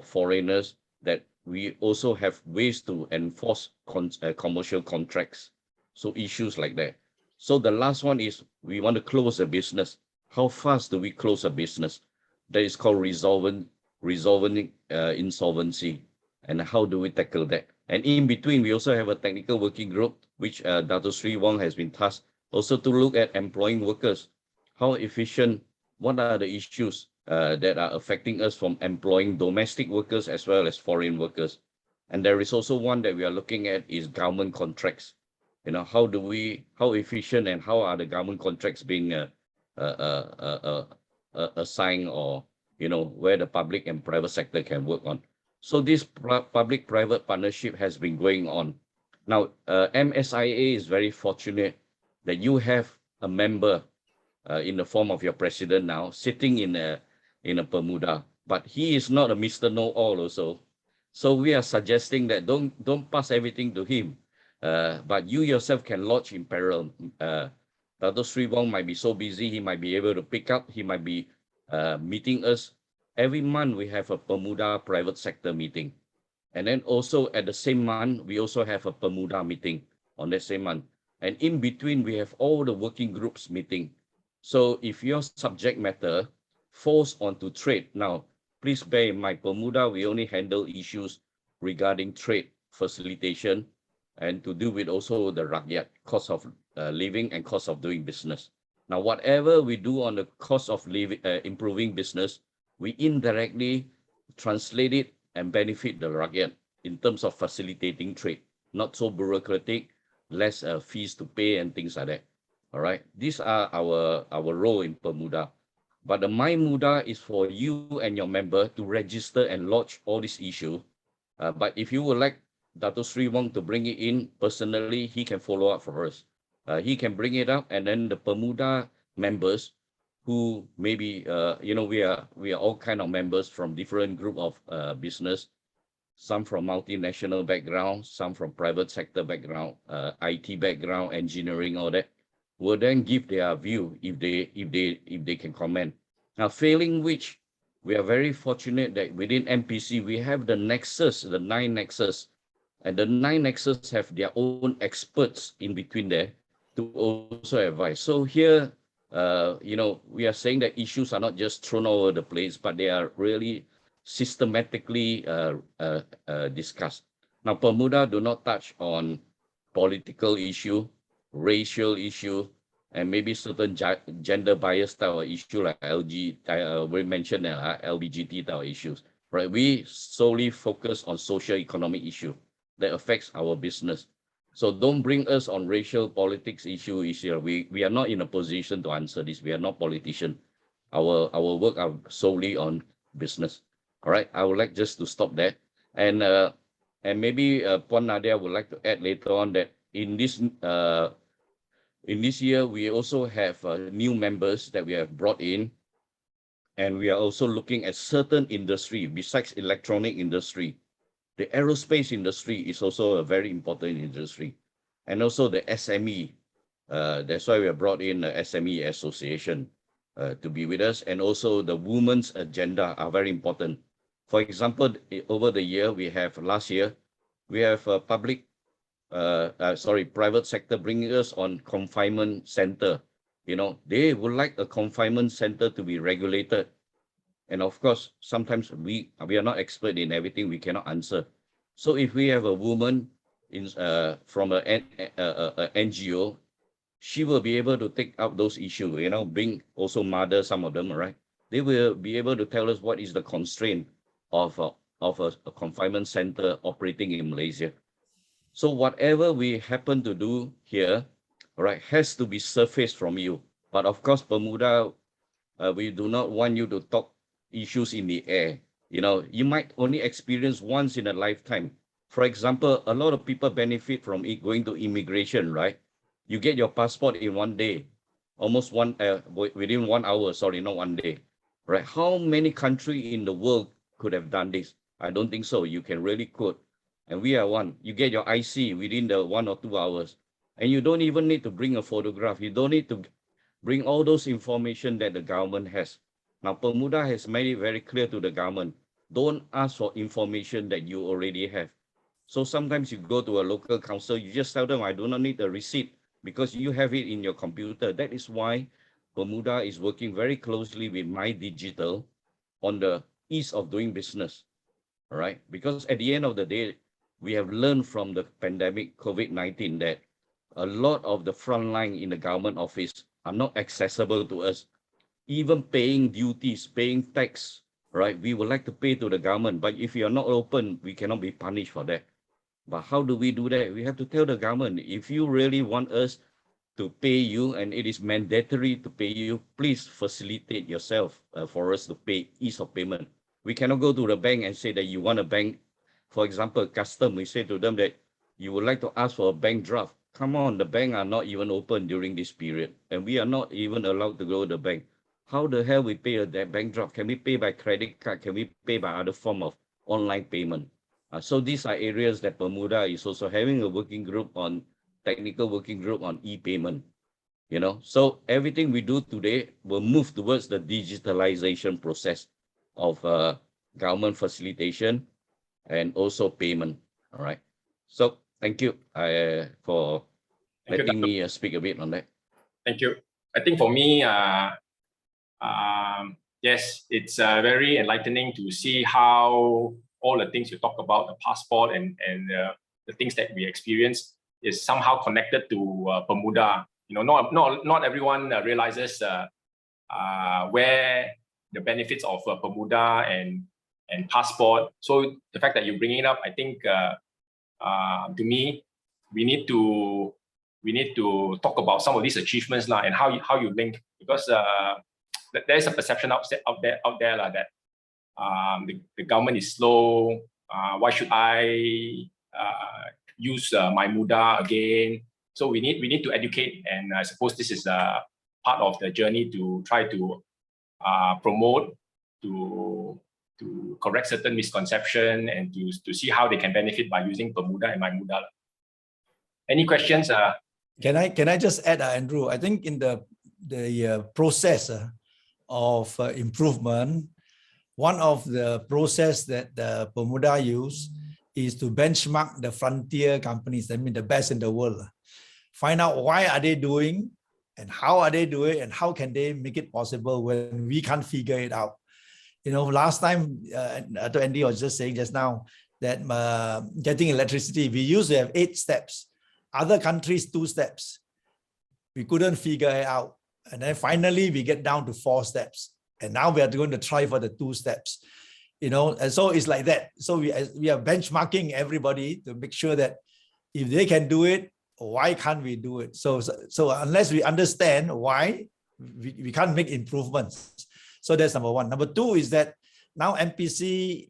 foreigners that we also have ways to enforce commercial contracts. So issues like that. So the last one is we want to close a business. How fast do we close a business? That is called resolving insolvency. And how do we tackle that? And in between, we also have a technical working group, which Dato Sri Wong has been tasked also to look at employing workers. How efficient, what are the issues that are affecting us from employing domestic workers as well as foreign workers. And there is also one that we are looking at is government contracts. You know, how efficient and how are the government contracts being assigned, or, you know, where the public and private sector can work on. So this public-private partnership has been going on. Now, MSIA is very fortunate that you have a member in the form of your president now sitting in a PEMUDAH, but he is not a Mr. Know-all also. So we are suggesting that don't pass everything to him, but you yourself can lodge in parallel. Dato Sri Wong might be so busy, he might be able to pick up, he might be meeting us. Every month we have a PEMUDAH private sector meeting. And then also at the same month, we also have a PEMUDAH meeting on that same month. And in between, we have all the working groups meeting. So if your subject matter falls onto trade, now, please bear in mind, PEMUDAH, we only handle issues regarding trade facilitation and to do with also the rakyat, cost of living and cost of doing business. Now, whatever we do on the cost of living, improving business, we indirectly translate it and benefit the rakyat in terms of facilitating trade, not so bureaucratic, less fees to pay and things like that. All right, these are our role in PEMUDAH. But the MyMudah is for you and your member to register and lodge all these issues. But if you would like Dato Sri Wong to bring it in personally, he can follow up for us. He can bring it up, and then the PEMUDAH members who maybe, you know, we are all kind of members from different group of business, some from multinational background, some from private sector background, IT background, engineering, all that, will then give their view if they can comment. Now, failing which, we are very fortunate that within MPC we have the nexus, the 9 nexus, and the 9 nexus have their own experts in between there to also advise. So here, you know, we are saying that issues are not just thrown all over the place, but they are really systematically discussed. Now, PEMUDAH do not touch on political issue, racial issue, and maybe certain gender bias type of issue like we mentioned LBGT type of issues, right? We solely focus on socio-economic issue that affects our business. So don't bring us on racial politics issue. We are not in a position to answer this. We are not politicians. Our work are solely on business. All right, I would like just to stop there. And maybe Puan Nadia would like to add later on that in this year, we also have new members that we have brought in. And we are also looking at certain industry besides electronic industry. The aerospace industry is also a very important industry. And also the SME. That's why we have brought in the SME Association to be with us. And also the women's agenda are very important. For example, over the year, last year, we have a private sector bringing us on confinement center. You know, they would like a confinement center to be regulated. And of course, sometimes we are not expert in everything, we cannot answer. So if we have a woman from an NGO, she will be able to take up those issues, you know, bring also mother, some of them, right? They will be able to tell us what is the constraint of a confinement center operating in Malaysia. So whatever we happen to do here, right, has to be surfaced from you. But of course, PEMUDAH, we do not want you to talk issues in the air. You know, you might only experience once in a lifetime. For example, a lot of people benefit from going to immigration, right? You get your passport in one day, almost within 1 hour, sorry, not 1 day, right? How many countries in the world could have done this? I don't think so. You can really quote. And we are one. You get your IC within the 1 or 2 hours. And you don't even need to bring a photograph. You don't need to bring all those information that the government has. Now, PEMUDAH has made it very clear to the government, don't ask for information that you already have. So sometimes you go to a local council, you just tell them, I do not need a receipt because you have it in your computer. That is why PEMUDAH is working very closely with MyDigital on the ease of doing business, all right? Because at the end of the day, we have learned from the pandemic COVID-19 that a lot of the front line in the government office are not accessible to us. Even paying duties, paying tax, right? We would like to pay to the government, but if you are not open, we cannot be punished for that. But how do we do that? We have to tell the government, if you really want us to pay you and it is mandatory to pay you, please facilitate yourself for us to pay, ease of payment. We cannot go to the bank and say that you want a bank, for example, custom, we say to them that you would like to ask for a bank draft. Come on, the bank are not even open during this period, and we are not even allowed to go to the bank. How the hell we pay that bank draft? Can we pay by credit card? Can we pay by other form of online payment? So these are areas that PEMUDAH is also having a working group on, technical working group on e-payment. You know, so everything we do today will move towards the digitalization process of government facilitation and also payment. All right. So thank you for letting me speak a bit on that. Thank you. I think for me, yes, it's very enlightening to see how all the things you talk about, the passport and the things that we experience, is somehow connected to PEMUDAH. You know, not everyone realizes where the benefits of PEMUDAH and passport. So the fact that you bring it up, I think to me, we need to talk about some of these achievements now and how you link, because there's a perception out there that the government is slow. Why should I use MyMudah again? So we need to educate, and I suppose this is part of the journey to try to promote, to correct certain misconception, and to see how they can benefit by using PEMUDAH and MyMudah. Any questions? Can I just add, Andrew? I think in the process of improvement, one of the process that the PEMUDAH use is to benchmark the frontier companies, I mean the best in the world. Find out why are they doing and how are they doing and how can they make it possible when we can't figure it out. You know, last time, Andy was just saying just now that getting electricity, we used to have 8 steps. Other countries, 2 steps. We couldn't figure it out. And then finally, we get down to 4 steps. And now we are going to try for the 2 steps. You know, and so it's like that. So we are benchmarking everybody to make sure that if they can do it, why can't we do it? So unless we understand why, we can't make improvements. So that's number one. Number two is that now MPC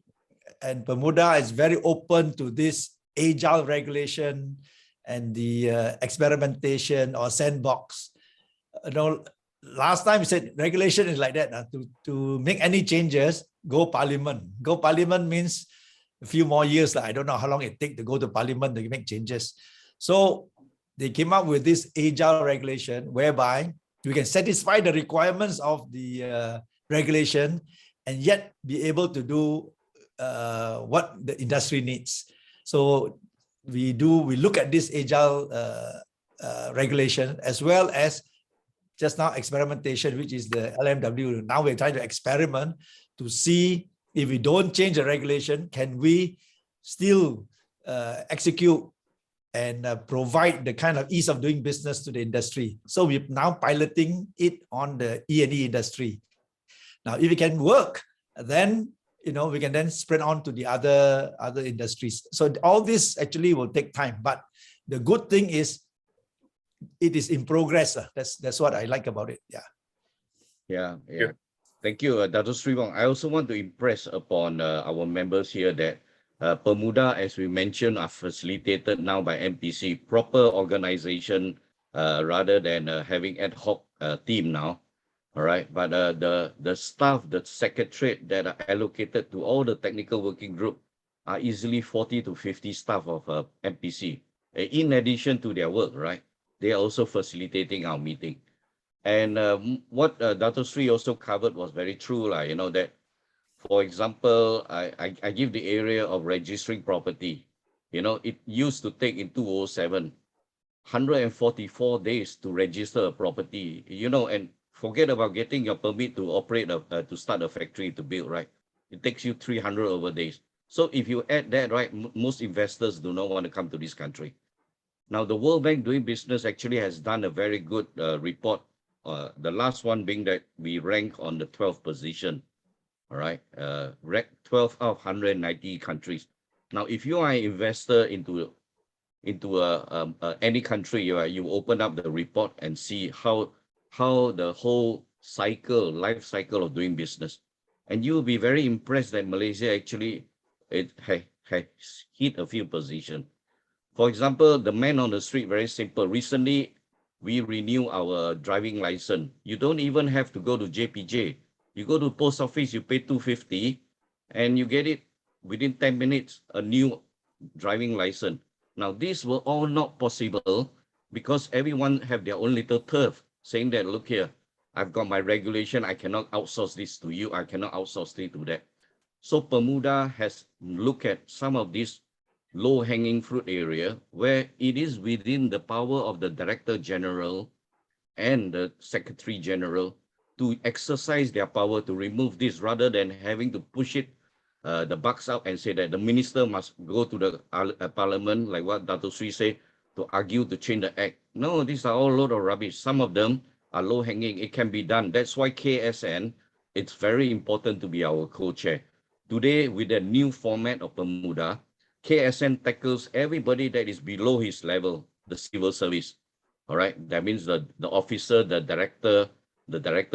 and PEMUDAH is very open to this agile regulation and the experimentation or sandbox. You know, last time we said regulation is like that. To make any changes, go parliament. Go parliament means a few more years. I don't know how long it takes to go to parliament to make changes. So they came up with this agile regulation whereby we can satisfy the requirements of the regulation and yet be able to do what the industry needs. So we look at this agile regulation as well as just now experimentation, which is the LMW. Now we're trying to experiment to see if we don't change the regulation, can we still execute and provide the kind of ease of doing business to the industry. So we're now piloting it on the E&E industry. Now, if it can work, then we can then spread on to the other industries. So all this actually will take time, but the good thing is it is in progress. That's what I like about it. Yeah. Yeah. Thank you, Dr. Sri Wong. I also want to impress upon our members here that PEMUDAH, as we mentioned, are facilitated now by MPC, proper organization rather than having ad hoc team now. All right, but the staff, the secretariat that are allocated to all the technical working group are easily 40 to 50 staff of MPC. In addition to their work, right? They are also facilitating our meeting. And what Dr. Sri also covered was very true, you know, that, for example, I give the area of registering property. You know, it used to take in 2007, 144 days to register a property, you know, and forget about getting your permit to operate, to start a factory to build, right? It takes you 300 over days. So if you add that, right, most investors do not want to come to this country. Now, the World Bank Doing Business actually has done a very good report. The last one being that we rank on the 12th position, all right, rank 12 out of 190 countries. Now, if you are an investor into any country, you open up the report and see how the whole life cycle of doing business, and you will be very impressed that Malaysia actually has hit a few positions. For example, the man on the street, very simple. Recently, we renew our driving license. You don't even have to go to JPJ. You go to post office, you pay $250, and you get it within 10 minutes, a new driving license. Now, these were all not possible because everyone have their own little turf, saying that, look here, I've got my regulation, I cannot outsource this to you, I cannot outsource it to that. So PEMUDAH has looked at some of these low-hanging fruit area where it is within the power of the Director General and the Secretary General to exercise their power to remove this rather than having to push it the bucks out and say that the minister must go to the parliament, like what Dato Sri said, to argue to change the act. No, these are all a load of rubbish. Some of them are low-hanging. It can be done. That's why KSN, it's very important to be our co-chair. Today, with the new format of PEMUDAH, KSN tackles everybody that is below his level, the civil service. All right, that means the officer, the director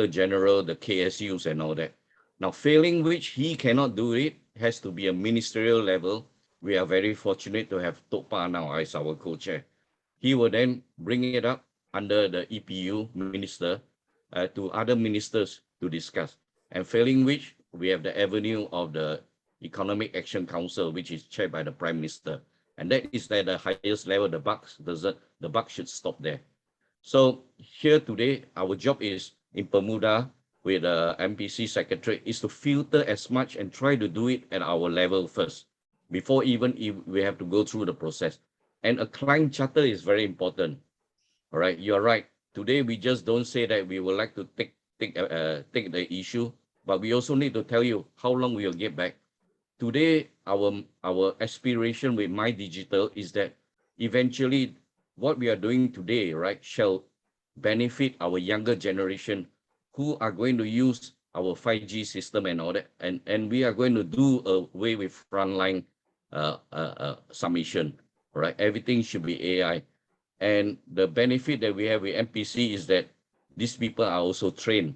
general, the KSUs and all that. Now, failing which he cannot do it, has to be a ministerial level. We are very fortunate to have Tok Pa now as our co-chair. He will then bring it up under the EPU minister to other ministers to discuss. And failing which, we have the avenue of the Economic Action Council, which is chaired by the Prime Minister. And that is at the highest level, the buck should stop there. So here today, our job is in PEMUDAH with the MPC Secretary is to filter as much and try to do it at our level first, before even if we have to go through the process. And a client charter is very important. All right, you're right. Today, we just don't say that we would like to take the issue, but we also need to tell you how long we will get back. Today, our aspiration with MyDigital is that eventually what we are doing today, right, shall benefit our younger generation who are going to use our 5G system and all that. And we are going to do away with frontline submission, right? Everything should be AI. And the benefit that we have with MPC is that these people are also trained.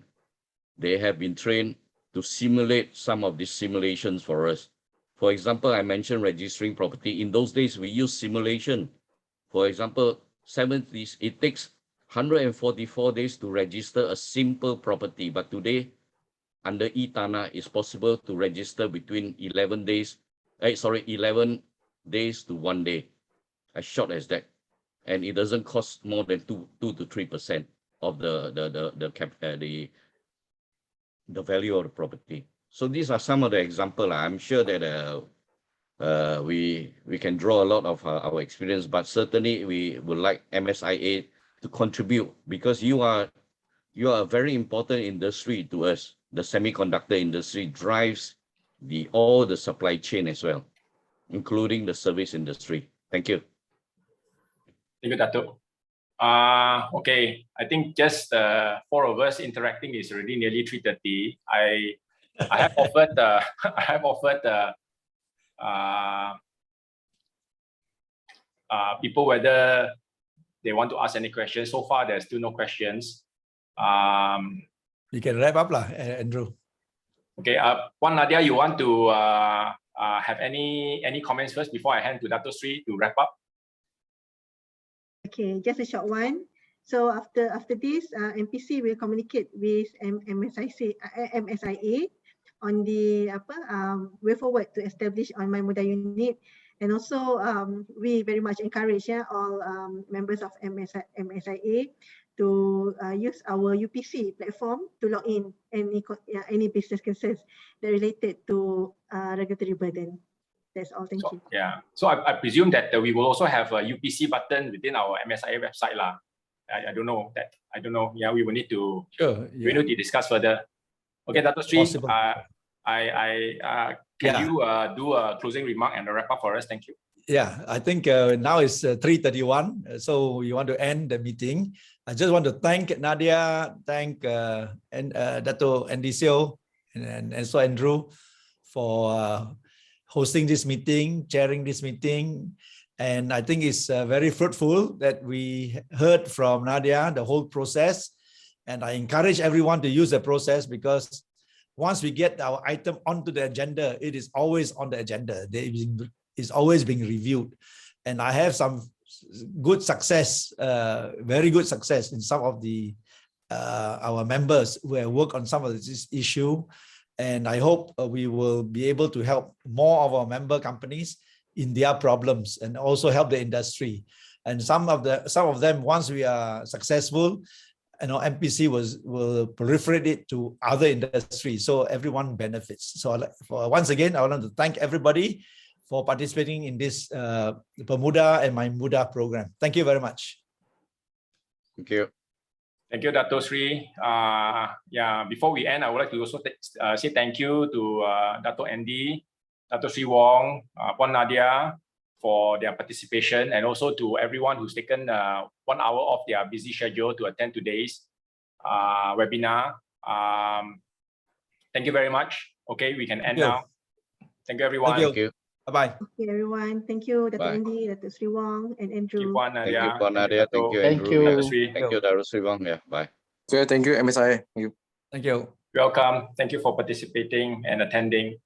They have been trained to simulate some of these simulations for us. For example, I mentioned registering property. In those days, we use simulation. For example, it takes 144 days to register a simple property. But today, under e-Tanah, it's possible to register between 11 days to 1 day, as short as that. And it doesn't cost more than 2 to 3% of the value of the property. So these are some of the examples. I'm sure that we can draw a lot of our experience, but certainly we would like MSIA to contribute, because you are a very important industry to us. The semiconductor industry drives all the supply chain as well, including the service industry. Thank you. Thank you, Dato'. Okay, I think just four of us interacting is already nearly 3:30. I have offered people whether they want to ask any questions. So far, there's still no questions. You can wrap up, Andrew. Okay, Puan Nadia, you want to have any comments first before I hand to Dato Sri to wrap up? Okay, just a short one. So after this, MPC will communicate with MSIA on the way forward to establish on MyMudah unit, and also we very much encourage all members of MSIA to use our UPC platform to log in any business concerns that related to regulatory burden. That's all. Thank you. Yeah. So I presume that we will also have a UPC button within our MSIA website lah. I don't know that. I don't know. Yeah, we will need to. Sure. We need to discuss further. Okay, Dato Sri. Possible. Can you do a closing remark and a wrap up for us? Thank you. Yeah, I think now it's 3:31, so we want to end the meeting. I just want to thank Nadia, thank Dato Endicio, and also Andrew for hosting this meeting, chairing this meeting. And I think it's very fruitful that we heard from Nadia the whole process. And I encourage everyone to use the process, because once we get our item onto the agenda, it is always on the agenda. It's always being reviewed. And I have some good success, very good success in some of the our members who have worked on some of this issue. And I hope we will be able to help more of our member companies in their problems and also help the industry. And some of them, once we are successful, MPC will proliferate it to other industries, so everyone benefits. So once again, I want to thank everybody for participating in this PEMUDAH and MyMudah program. Thank you very much. Thank you. Thank you, Dato Sri. Yeah, before we end, I would like to also say thank you to Dato Andy, Dato Sri Wong, Puan Nadia for their participation, and also to everyone who's taken 1 hour off their busy schedule to attend today's webinar. Thank you very much. Okay, we can end now. Thank you, everyone. Thank you. Bye-bye. Okay, everyone. Thank you, Dato Andy, Dato Sri Wong, and Andrew. Thank you, Thank you, Puan Nadia. Thank you, Thank Andrew. you. Dato Sri. Thank you, Dato Sri Wong. Yeah, bye. Thank you, MSI. Thank you. Thank you. Welcome. Thank you for participating and attending.